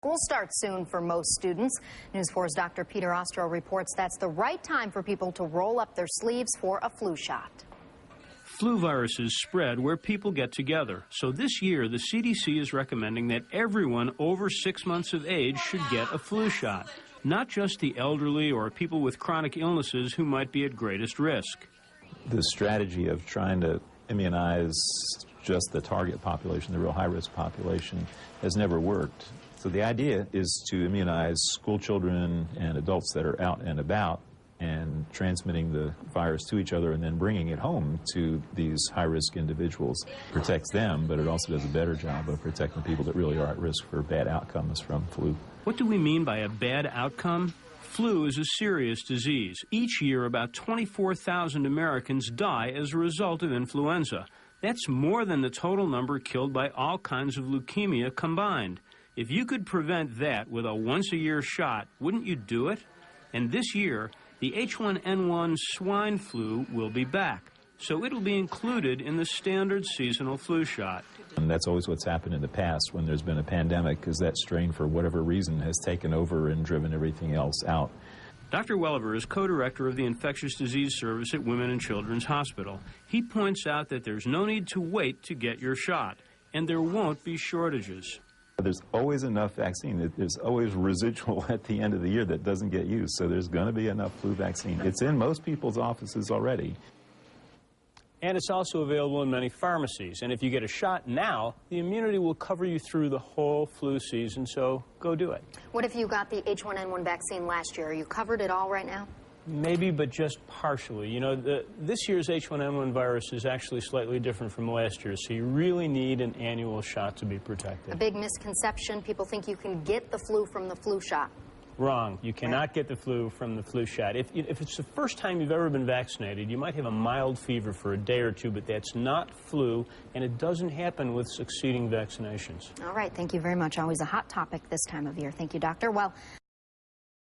School starts soon for most students. News 4's Dr. Peter Ostro reports that's the right time for people to roll up their sleeves for a flu shot. Flu viruses spread where people get together. So this year, the CDC is recommending that everyone over 6 months of age should get a flu shot, not just the elderly or people with chronic illnesses who might be at greatest risk. The strategy of trying to immunize just the target population, the real high-risk population, has never worked. So the idea is to immunize school children and adults that are out and about and transmitting the virus to each other and then bringing it home to these high-risk individuals. It protects them, but it also does a better job of protecting people that really are at risk for bad outcomes from flu. What do we mean by a bad outcome? Flu is a serious disease. Each year, about 24,000 Americans die as a result of influenza. That's more than the total number killed by all kinds of leukemia combined. If you could prevent that with a once-a-year shot, wouldn't you do it? And this year, the H1N1 swine flu will be back, so it'll be included in the standard seasonal flu shot. And that's always what's happened in the past when there's been a pandemic, because that strain, for whatever reason, has taken over and driven everything else out. Dr. Welliver is co-director of the Infectious Disease Service at Women and Children's Hospital. He points out that there's no need to wait to get your shot, and there won't be shortages. There's always enough vaccine. There's always residual at the end of the year that doesn't get used, so there's going to be enough flu vaccine. It's in most people's offices already. And it's also available in many pharmacies. And if you get a shot now, the immunity will cover you through the whole flu season, so go do it. What if you got the H1N1 vaccine last year? Are you covered at all right now? Maybe, but just partially. You know, this year's H1N1 virus is actually slightly different from last year, so you really need an annual shot to be protected. A big misconception, people think you can get the flu from the flu shot. Wrong. You cannot get the flu from the flu shot. If it's the first time you've ever been vaccinated, you might have a mild fever for a day or two, but that's not flu, and it doesn't happen with succeeding vaccinations. All right. Thank you very much. Always a hot topic this time of year. Thank you, Doctor. Well,